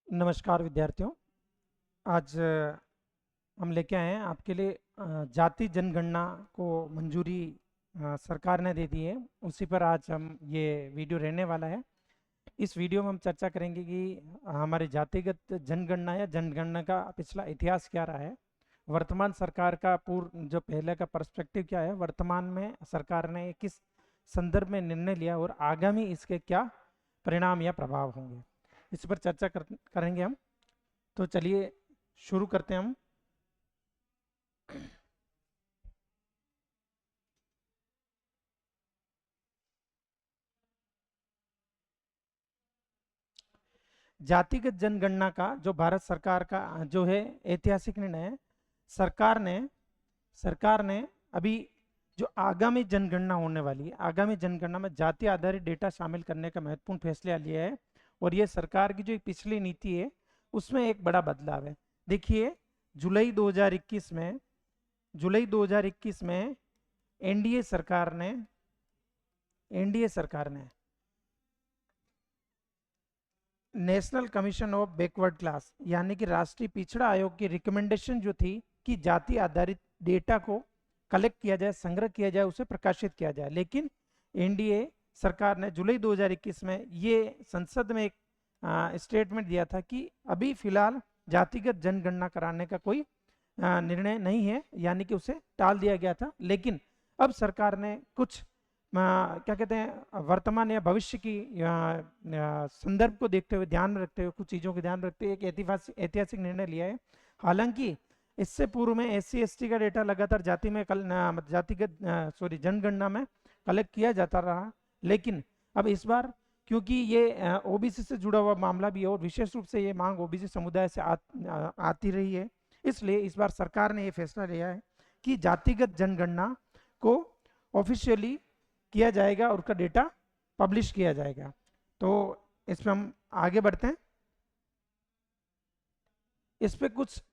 नमस्कार विद्यार्थियों। आज हम लेके आए हैं आपके लिए जाति जनगणना को मंजूरी सरकार ने दे दी है। उसी पर आज हम ये वीडियो रहने वाला है। इस वीडियो में हम चर्चा करेंगे कि हमारे जातिगत जनगणना या जनगणना का पिछला इतिहास क्या रहा है, वर्तमान सरकार का पूर्व जो पहले का पर्सपेक्टिव क्या है, वर्तमान में सरकार ने किस संदर्भ में निर्णय लिया और आगामी इसके क्या परिणाम या प्रभाव होंगे, इस पर चर्चा करेंगे हम। तो चलिए शुरू करते हैं हम। जातिगत जनगणना का जो भारत सरकार का जो है ऐतिहासिक निर्णय है। सरकार ने अभी जो आगामी जनगणना होने वाली है, आगामी जनगणना में जाति आधारित डेटा शामिल करने का महत्वपूर्ण फैसला लिया है। और ये सरकार की जो पिछली नीति है उसमें एक बड़ा बदलाव है। देखिए, जुलाई 2021 में जुलाई 2021 में एनडीए सरकार ने national commission of backward class यानी कि राष्ट्रीय पिछड़ा आयोग की रिकमेंडेशन जो थी कि जाति आधारित डेटा को कलेक्ट किया जाए, संग्रह किया जाए, उसे प्रकाशित किया जाए। लेकिन एनडीए सरकार ने जुलाई 2021 में ये संसद में एक स्टेटमेंट दिया था कि अभी फिलहाल जातिगत जनगणना कराने का कोई निर्णय नहीं है, यानी कि उसे टाल दिया गया था। लेकिन अब सरकार ने कुछ क्या कहते हैं, वर्तमान या भविष्य की संदर्भ को देखते हुए, ध्यान में रखते हुए, कुछ चीज़ों को ध्यान रखते हुए एक ऐतिहासिक निर्णय लिया है। हालांकि इससे पूर्व में एससी एसटी का डेटा लगातार जातिगत जनगणना में कलेक्ट किया जाता रहा। लेकिन अब इस बार क्योंकि ये ओबीसी से जुड़ा हुआ मामला भी है और विशेष रूप से ये मांग ओबीसी समुदाय से आती रही है, इसलिए इस बार सरकार ने ये फैसला लिया है कि जातिगत जनगणना को ऑफिशियली किया जाएगा और उसका डेटा पब्लिश किया जाएगा। तो इस पर हम आगे बढ़ते हैं। इस पे कुछ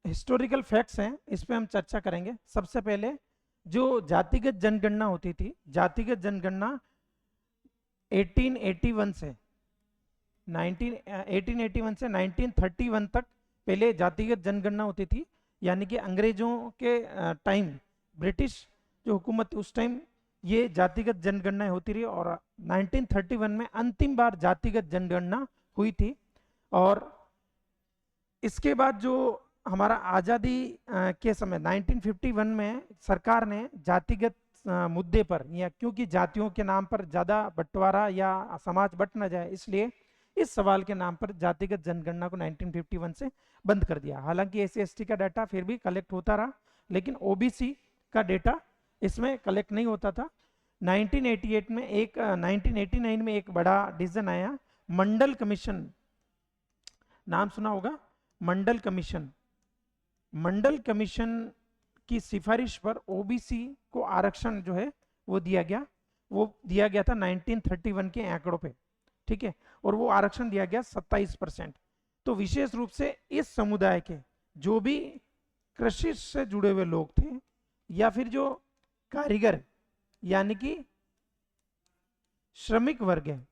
हिस्टोरिकल फैक्ट्स हैं, इस पे हम चर्चा करेंगे। सबसे पहले जो जातिगत जनगणना होती थी, जातिगत जनगणना 1881 से 1931 तक पहले जातिगत जनगणना होती थी। यानी कि अंग्रेजों के टाइम, ब्रिटिश जो हुकूमत उस टाइम ये जातिगत जनगणना होती रही और 1931 में अंतिम बार जातिगत जनगणना हुई थी। और इसके बाद जो हमारा आज़ादी के समय 1951 में सरकार ने जातिगत मुद्दे पर, या क्योंकि जातियों के नाम पर ज़्यादा बंटवारा या समाज बंट ना जाए, इसलिए इस सवाल के नाम पर जातिगत जनगणना को 1951 से बंद कर दिया। हालांकि एससी एसटी का डाटा फिर भी कलेक्ट होता रहा, लेकिन ओबीसी का डेटा इसमें कलेक्ट नहीं होता था। 1989 में एक बड़ा डिसीजन आया, मंडल कमीशन, नाम सुना होगा, मंडल कमीशन। मंडल कमीशन की सिफारिश पर ओबीसी को आरक्षण जो है वो दिया गया था 1931 के आंकड़ों पे, ठीक है। और वो आरक्षण दिया गया 27%। तो विशेष रूप से इस समुदाय के जो भी कृषि से जुड़े हुए लोग थे या फिर जो कारीगर यानी कि श्रमिक वर्ग है,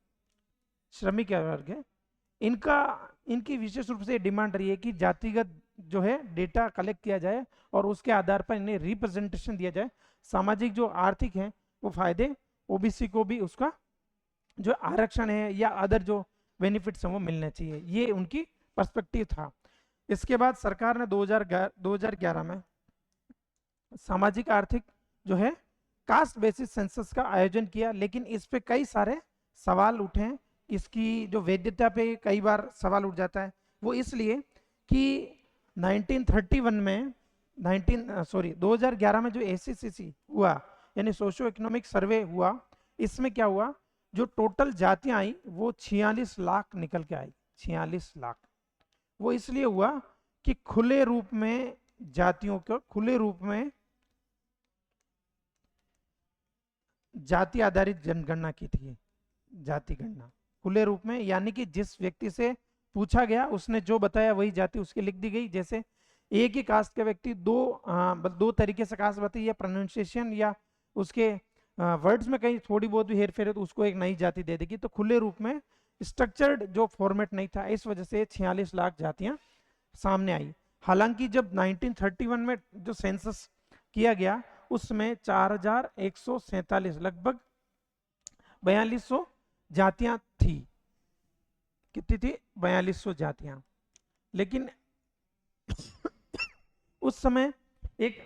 इनकी विशेष रूप से डिमांड रही है कि जातिगत जो है डेटा कलेक्ट किया जाए और उसके आधार पर इन्हें रिप्रेजेंटेशन दिया जाए। सामाजिक जो आर्थिक है वो फायदे ओबीसी को भी उसका जो आरक्षण है या अदर जो बेनिफिट्स हैं वो मिलने चाहिए, ये उनकी पर्सपेक्टिव था। इसके बाद सरकार ने 2011 में सामाजिक आर्थिक जो है कास्ट बेसिस सेंसस का आयोजन किया, लेकिन इस पे कई सारे सवाल उठे हैं। इसकी जो वैधता पे कई बार सवाल उठ जाता है, वो इसलिए कि 2011 में जो एससीसीसी हुआ यानी सोशो इकोनॉमिक सर्वे हुआ, इसमें क्या हुआ, जो टोटल जातियां आई वो 46 लाख निकल के आई। 46 लाख वो इसलिए हुआ कि खुले रूप में जातियों को, खुले रूप में जाति आधारित जनगणना की थी। जाति गणना खुले रूप में, यानी कि जिस व्यक्ति से पूछा गया उसने जो बताया वही जाति उसके लिख दी गई। जैसे एक ही कास्ट का व्यक्ति दो तरीके से कास्ट बताई, या प्रोनाउंसिएशन या उसके वर्ड्स में कहीं थोड़ी बहुत भी हेरफेर है तो उसको एक नई जाति दे देगी। तो खुले रूप में स्ट्रक्चर्ड जो फॉर्मेट नहीं था, इस वजह से 46 लाख जातियां सामने आई। हालांकि जब 1931 में जो सेंसस किया गया उसमें 4147 लगभग 4200 जातियां थी। कितनी थी? 4200 जातियां। लेकिन उस समय एक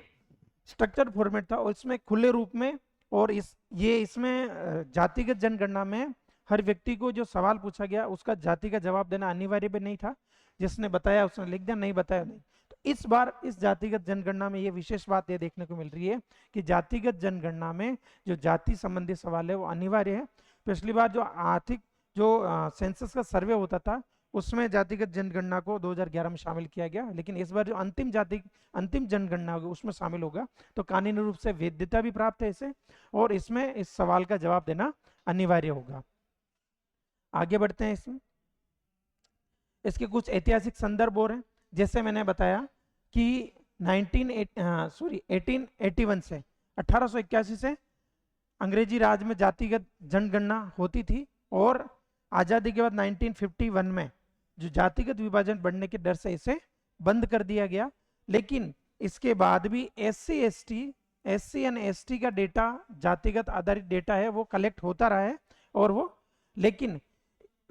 स्ट्रक्चर फॉर्मेट था और इसमें खुले रूप में, और इसमें जातिगत जनगणना में हर व्यक्ति को जो सवाल पूछा गया उसका जाति का जवाब देना अनिवार्य भी नहीं था। जिसने बताया उसने लिख दिया, नहीं बताया नहीं। तो इस बार इस जातिगत जनगणना में ये विशेष बात ये देखने को मिल रही है कि जातिगत जनगणना में जो जाति संबंधी सवाल है वो अनिवार्य है। पिछली बार जो आर्थिक जो सेंसस का सर्वे होता था उसमें जातिगत जनगणना को 2011 में शामिल किया गया, लेकिन इस बार जो अंतिम जनगणना होगी उसमें शामिल होगा। तो कानूनी रूप से वैधता भी प्राप्त है इसे, और इसमें इस सवाल का जवाब देना अनिवार्य होगा। आगे बढ़ते हैं। इसमें इसके कुछ ऐतिहासिक संदर्भ और हैं। जैसे मैंने बताया कि 1881 से 1881 से अंग्रेजी राज में जातिगत जनगणना होती थी, और आजादी के बाद 1951 में जो जातिगत विभाजन बढ़ने के डर से इसे बंद कर दिया गया। लेकिन इसके बाद भी एससी एंड एसटी का डेटा, जातिगत आधारित डेटा है, वो कलेक्ट होता रहा है। और वो लेकिन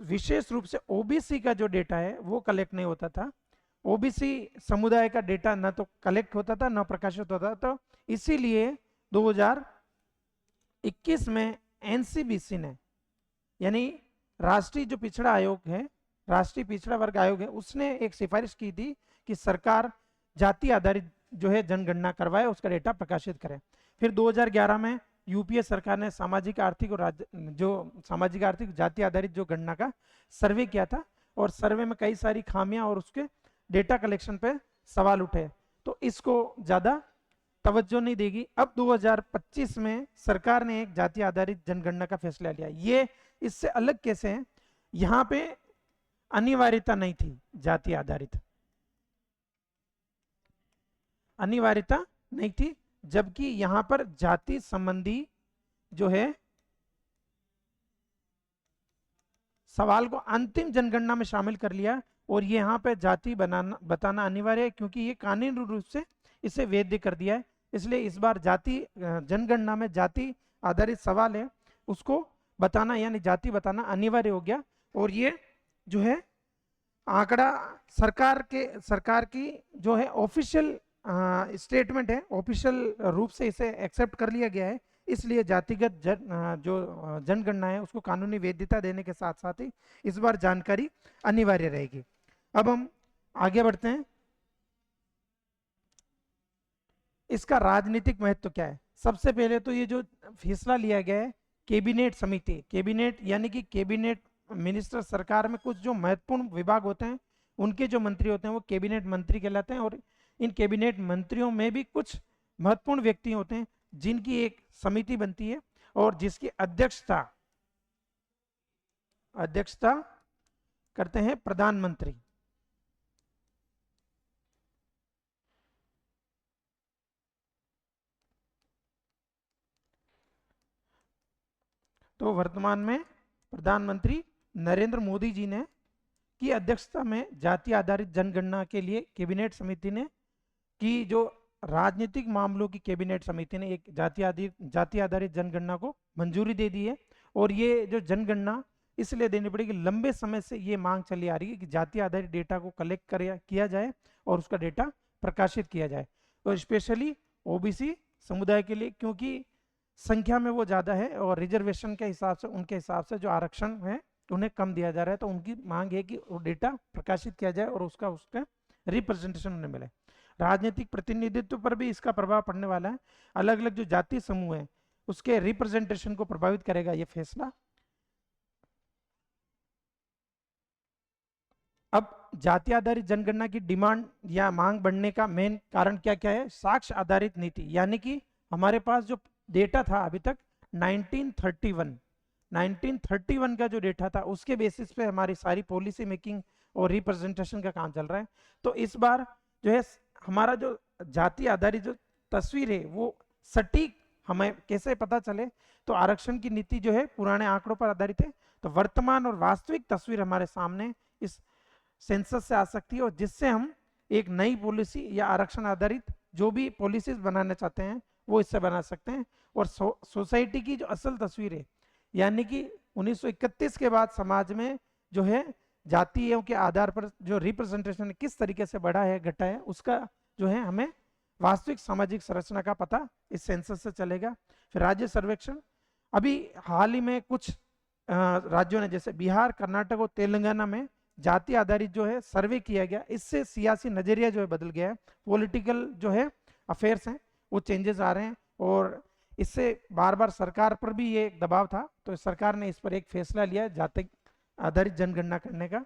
विशेष रूप से ओबीसी का जो डेटा है वो कलेक्ट नहीं होता था। ओबीसी समुदाय का डेटा न तो कलेक्ट होता था न प्रकाशित होता था। तो इसीलिए 2021 में एनसीबीसी ने, यानी राष्ट्रीय जो पिछड़ा आयोग है, राष्ट्रीय पिछड़ा वर्ग आयोग है, उसने एक सिफारिश की थी कि सरकार जाति आधारित जो है जनगणना करवाए, उसका डेटा प्रकाशित करे। फिर 2011 में यूपीए सरकार ने सामाजिक आर्थिक और सामाजिक आर्थिक जाति आधारित जो गणना का सर्वे किया था, और सर्वे में कई सारी खामियां और उसके डेटा कलेक्शन पे सवाल उठे, तो इसको ज्यादा तवज्जो नहीं देगी। अब 2025 में सरकार ने एक जाति आधारित जनगणना का फैसला लिया। ये इससे अलग कैसे है? यहाँ पे अनिवार्यता नहीं थी, जाति आधारित अनिवार्यता नहीं थी, जबकि यहाँ पर जाति संबंधी जो है सवाल को अंतिम जनगणना में शामिल कर लिया, और ये यहाँ पे जाति बताना अनिवार्य है, क्योंकि ये कानूनी रूप से इसे वैध कर दिया है। इसलिए इस बार जाति जनगणना में जाति आधारित सवाल है उसको बताना, यानी जाति बताना अनिवार्य हो गया। और ये जो है आंकड़ा सरकार की जो है ऑफिशियल स्टेटमेंट है, ऑफिशियल रूप से इसे एक्सेप्ट कर लिया गया है। इसलिए जातिगत जो जनगणना है उसको कानूनी वैधता देने के साथ साथ ही इस बार जानकारी अनिवार्य रहेगी। अब हम आगे बढ़ते हैं। इसका राजनीतिक महत्व क्या है? सबसे पहले तो ये जो फैसला लिया गया है कैबिनेट समिति, कैबिनेट यानी कि कैबिनेट मिनिस्टर, सरकार में कुछ जो महत्वपूर्ण विभाग होते हैं उनके जो मंत्री होते हैं वो कैबिनेट मंत्री कहलाते हैं, और इन कैबिनेट मंत्रियों में भी कुछ महत्वपूर्ण व्यक्ति होते हैं जिनकी एक समिति बनती है और जिसकी अध्यक्षता करते हैं प्रधानमंत्री। तो वर्तमान में प्रधानमंत्री नरेंद्र मोदी जी ने की अध्यक्षता में जाति आधारित जनगणना के लिए कैबिनेट समिति ने की, जो राजनीतिक मामलों की कैबिनेट समिति ने एक जाति आधारित जनगणना को मंजूरी दे दी है। और ये जो जनगणना इसलिए देनी पड़ेगी, लंबे समय से ये मांग चली आ रही है कि जाति आधारित डेटा को कलेक्ट किया जाए और उसका डेटा प्रकाशित किया जाए, और स्पेशली ओबीसी समुदाय के लिए, क्योंकि संख्या में वो ज्यादा है और रिजर्वेशन के हिसाब से, उनके हिसाब से जो आरक्षण है उन्हें कम दिया जा रहा है। तो उनकी मांग है कि वो डेटा प्रकाशित किया जाए और उसका रिप्रेजेंटेशन उन्हें मिले। राजनीतिक प्रतिनिधित्व पर भी इसका प्रभाव पड़ने वाला है। अलग अलग जो जातीय समूह है उसके रिप्रेजेंटेशन को प्रभावित करेगा ये फैसला। अब जाति आधारित जनगणना की डिमांड या मांग बढ़ने का मेन कारण क्या क्या है? साक्ष्य आधारित नीति, यानी कि हमारे पास जो डेटा था अभी तक 1931 का जो डेटा था उसके बेसिस पे हमारी सारी पॉलिसी मेकिंग और रिप्रेजेंटेशन का काम चल रहा है। तो इस बार जो है हमारा जो जाति आधारित जो तस्वीर है वो सटीक हमें कैसे पता चले? तो आरक्षण की नीति जो है पुराने आंकड़ों पर आधारित है। तो वर्तमान और वास्तविक तस्वीर हमारे सामने इस सेंसस से आ सकती है, और जिससे हम एक नई पॉलिसी या आरक्षण आधारित जो भी पॉलिसीज बनाना चाहते हैं वो इससे बना सकते हैं। और सोसाइटी की जो असल तस्वीर है, यानी कि 1931 के बाद समाज में जो है जातियों के आधार पर जो रिप्रेजेंटेशन किस तरीके से बढ़ा है घटा है, उसका जो है हमें वास्तविक सामाजिक संरचना का पता इस सेंसस से चलेगा। फिर राज्य सर्वेक्षण, अभी हाल ही में कुछ राज्यों ने जैसे बिहार, कर्नाटक और तेलंगाना में जाति आधारित जो है सर्वे किया गया, इससे सियासी नजरिया जो है बदल गया है, पॉलिटिकल जो है अफेयर्स हैं वो चेंजेस आ रहे हैं, और इससे बार बार सरकार पर भी ये एक दबाव था, तो सरकार ने इस पर एक फैसला लिया जाति आधारित जनगणना करने का।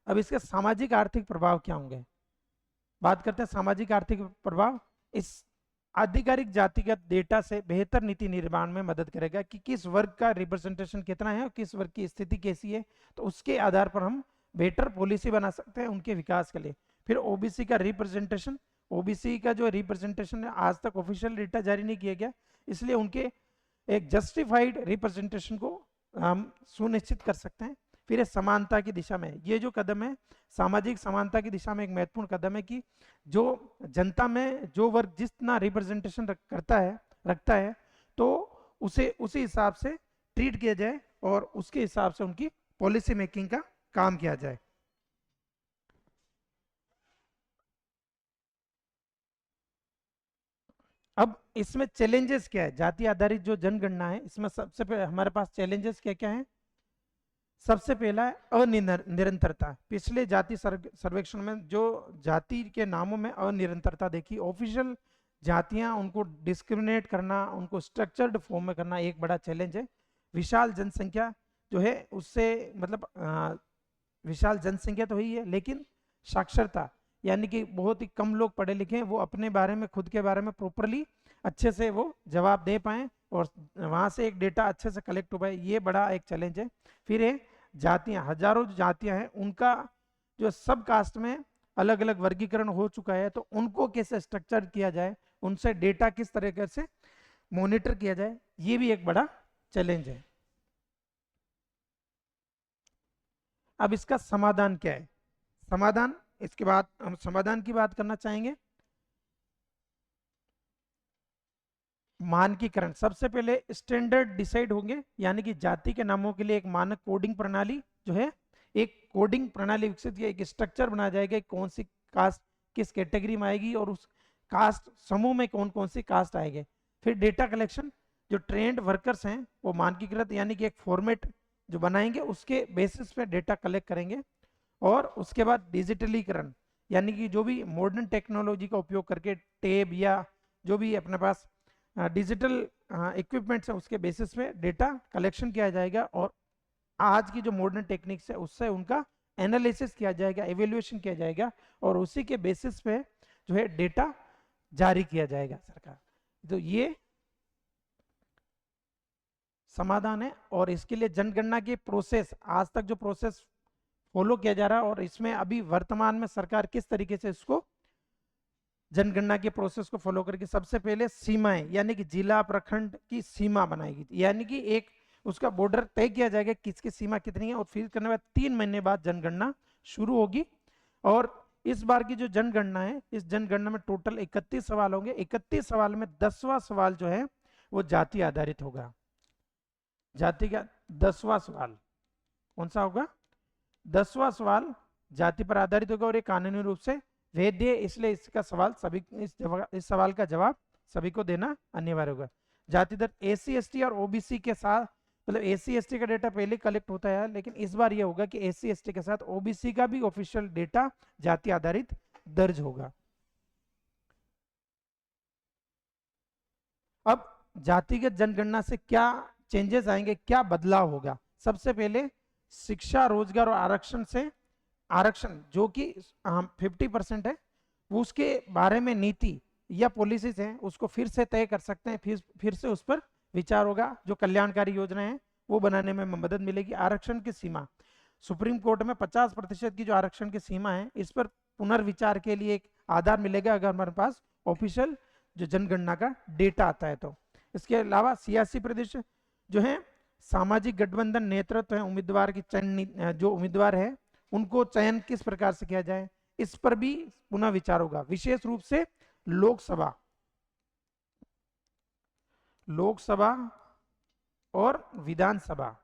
अब इसके सामाजिक आर्थिक प्रभाव क्या होंगे, बात करते हैं सामाजिक आर्थिक प्रभाव। इस आधिकारिक जातिगत डेटा से बेहतर नीति निर्माण में मदद करेगा कि किस वर्ग का रिप्रेजेंटेशन कितना है और किस वर्ग की स्थिति कैसी है, तो उसके आधार पर हम बेटर पॉलिसी बना सकते हैं उनके विकास के लिए। फिर ओबीसी का रिप्रेजेंटेशन, ओबीसी का जो रिप्रेजेंटेशन है आज तक ऑफिशियल डेटा जारी नहीं किया गया, इसलिए उनके एक जस्टिफाइड रिप्रेजेंटेशन को हम सुनिश्चित कर सकते हैं। फिर समानता की दिशा में ये जो कदम है, सामाजिक समानता की दिशा में एक महत्वपूर्ण कदम है कि जो जनता में जो वर्ग जितना रिप्रेजेंटेशन रखता है तो उसे उसी हिसाब से ट्रीट किया जाए और उसके हिसाब से उनकी पॉलिसी मेकिंग का काम किया जाए। अब इसमें चैलेंजेस क्या है, जाति आधारित जो जनगणना है इसमें सबसे पहले हमारे पास चैलेंजेस क्या क्या है। सबसे पहला है अनिरंतरता। पिछले जाति सर्वेक्षण में जो जाति के नामों में अनिरंतरता देखी, ऑफिशियल जातियां उनको डिस्क्रिमिनेट करना, उनको स्ट्रक्चर्ड फॉर्म में करना एक बड़ा चैलेंज है। विशाल जनसंख्या जो है उससे मतलब विशाल जनसंख्या तो ही है, लेकिन साक्षरता यानी कि बहुत ही कम लोग पढ़े लिखे हैं, वो अपने बारे में खुद के बारे में प्रॉपरली अच्छे से वो जवाब दे पाए और वहां से एक डेटा अच्छे से कलेक्ट हो पाए, ये बड़ा एक चैलेंज है। फिर है जातियां, हजारों जो जातियां हैं उनका जो सब कास्ट में अलग अलग वर्गीकरण हो चुका है, तो उनको कैसे स्ट्रक्चर किया जाए, उनसे डेटा किस तरीके से मॉनिटर किया जाए, ये भी एक बड़ा चैलेंज है। अब इसका समाधान क्या है, समाधान इसके बाद हम समाधान की बात करना चाहेंगे। मानकीकरण, सबसे पहले स्टैंडर्ड डिसाइड होंगे, यानी कि जाति के नामों के लिए एक मानक कोडिंग प्रणाली जो है, एक कोडिंग प्रणाली विकसित किया, एक स्ट्रक्चर बनाया जाएगा कौन सी कास्ट किस कैटेगरी में आएगी और उस कास्ट समूह में कौन कौन सी कास्ट आएंगे। फिर डेटा कलेक्शन, जो ट्रेंड वर्कर्स हैं वो मानकीकृत यानी कि एक फॉर्मेट जो बनाएंगे उसके बेसिस पे डेटा कलेक्ट करेंगे। और उसके बाद डिजिटलीकरण, यानी कि जो भी मॉडर्न टेक्नोलॉजी का उपयोग करके टेब या जो भी अपने पास डिजिटल इक्विपमेंट्स है उसके बेसिस पे डेटा कलेक्शन किया जाएगा और आज की जो मॉडर्न टेक्निक्स है उससे उनका एनालिसिस किया जाएगा, एवेल्युएशन किया जाएगा और उसी के बेसिस पे जो है डेटा जारी किया जाएगा सरकार। तो ये समाधान है। और इसके लिए जनगणना की प्रोसेस, आज तक जो प्रोसेस फॉलो किया जा रहा है और इसमें अभी वर्तमान में सरकार किस तरीके से इसको जनगणना के प्रोसेस को फॉलो करके, सबसे पहले सीमाएं यानी कि जिला प्रखंड की सीमा बनाएगी, यानी कि एक उसका बॉर्डर तय किया जाएगा किसकी सीमा कितनी है और फिर करने के बाद 3 महीने बाद जनगणना शुरू होगी। और इस बार की जो जनगणना है, इस जनगणना में टोटल 31 सवाल होंगे। 31 सवाल में 10वां सवाल जो है वो जाति आधारित होगा। जाति का 10वां सवाल कौन सा होगा, 10वां सवाल जाति पर आधारित होगा और ये कानूनी रूप से वैध है, इसलिए इसका सवाल सभी इस सवाल का जवाब सभी को देना अनिवार्य होगा। जाति दर एससी एसटी और ओबीसी के साथ, मतलब एससी एसटी का डेटा पहले कलेक्ट होता है, लेकिन इस बार यह होगा कि एससी एसटी के साथ ओबीसी का भी ऑफिशियल डेटा जाति आधारित दर्ज होगा। अब जातिगत जनगणना से क्या चेंजेस आएंगे, क्या बदलाव होगा। सबसे पहले शिक्षा, रोजगार और आरक्षण से, आरक्षण जो कि 50% है, उसके बारे में नीति या पॉलिसीज हैं उसको फिर से तय कर सकते हैं, फिर से उस पर विचार होगा। जो कल्याणकारी योजना है वो बनाने में मदद मिलेगी। आरक्षण की सीमा, सुप्रीम कोर्ट में 50% की जो आरक्षण की सीमा है इस पर पुनर्विचार के लिए एक आधार मिलेगा अगर हमारे पास ऑफिशियल जो जनगणना का डेटा आता है तो। इसके अलावा सियासी प्रदेश जो है सामाजिक गठबंधन नेतृत्व है उम्मीदवार की चयन, जो उम्मीदवार है उनको चयन किस प्रकार से किया जाए, इस पर भी पुनः विचार होगा। विशेष रूप से लोकसभा लोकसभा और विधानसभा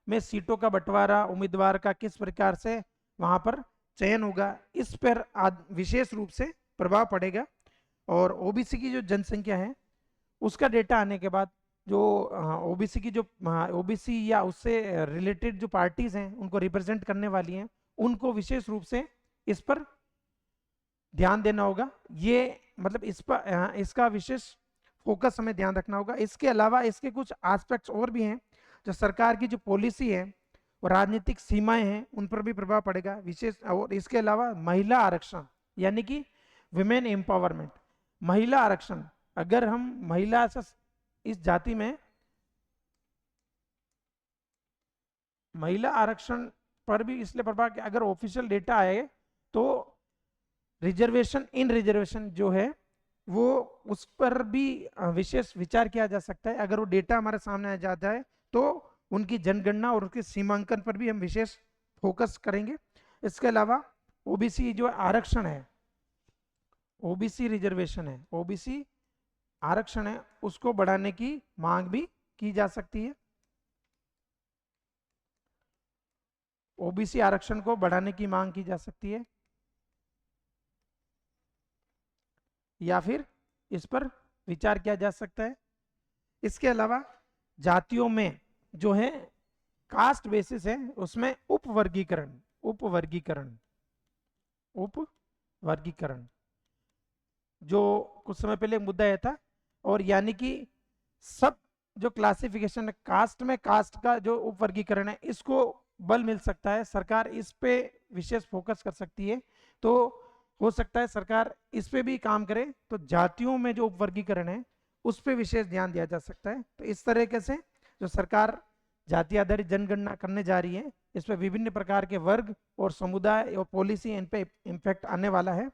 में सीटों का बंटवारा, उम्मीदवार का किस प्रकार से वहां पर चयन होगा, इस पर विशेष रूप से प्रभाव पड़ेगा। और ओबीसी की जो जनसंख्या है उसका डेटा आने के बाद जो ओबीसी की जो ओबीसी या उससे रिलेटेड जो पार्टीज हैं उनको रिप्रेजेंट करने वाली हैं, उनको विशेष रूप से इस पर ध्यान देना होगा। ये मतलब इस पर इसका विशेष फोकस हमें ध्यान रखना होगा। इसके अलावा इसके कुछ एस्पेक्ट्स और भी हैं, जो सरकार की जो पॉलिसी है और राजनीतिक सीमाएं हैं उन पर भी प्रभाव पड़ेगा विशेष। और इसके अलावा महिला आरक्षण यानी कि विमेन एम्पावरमेंट, महिला आरक्षण, अगर हम महिला इस जाति में महिला आरक्षण पर भी इसलिए प्रभाव कि अगर ऑफिशियल डेटा आए तो रिजर्वेशन इन रिजर्वेशन जो है वो उस पर भी विशेष विचार किया जा सकता है। अगर वो डेटा हमारे सामने आ जाता है तो उनकी जनगणना और उसके सीमांकन पर भी हम विशेष फोकस करेंगे। इसके अलावा ओबीसी जो आरक्षण है, ओबीसी रिजर्वेशन है, ओबीसी आरक्षण है, उसको बढ़ाने की मांग भी की जा सकती है। ओबीसी आरक्षण को बढ़ाने की मांग की जा सकती है या फिर इस पर विचार किया जा सकता है। इसके अलावा जातियों में जो है कास्ट बेसिस है उसमें उपवर्गीकरण उपवर्गीकरण उपवर्गीकरण जो कुछ समय पहले मुद्दा आया था, और यानी कि सब जो क्लासिफिकेशन है कास्ट में, कास्ट का जो उपवर्गीकरण है इसको बल मिल सकता है। सरकार इस पे विशेष फोकस कर सकती है, तो हो सकता है सरकार इस पे भी काम करे, तो जातियों में जो उपवर्गीकरण है उस पे विशेष ध्यान दिया जा सकता है। तो इस तरीके से जो सरकार जाति आधारित जनगणना करने जा रही है इस पे विभिन्न प्रकार के वर्ग और समुदाय और पॉलिसी इन पे इम्पैक्ट आने वाला है।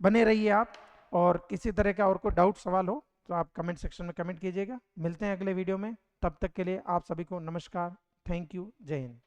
बने रहिए आप, और किसी तरह का और कोई डाउट सवाल हो तो आप कमेंट सेक्शन में कमेंट कीजिएगा। मिलते हैं अगले वीडियो में, तब तक के लिए आप सभी को नमस्कार, थैंक यू, जय हिंद।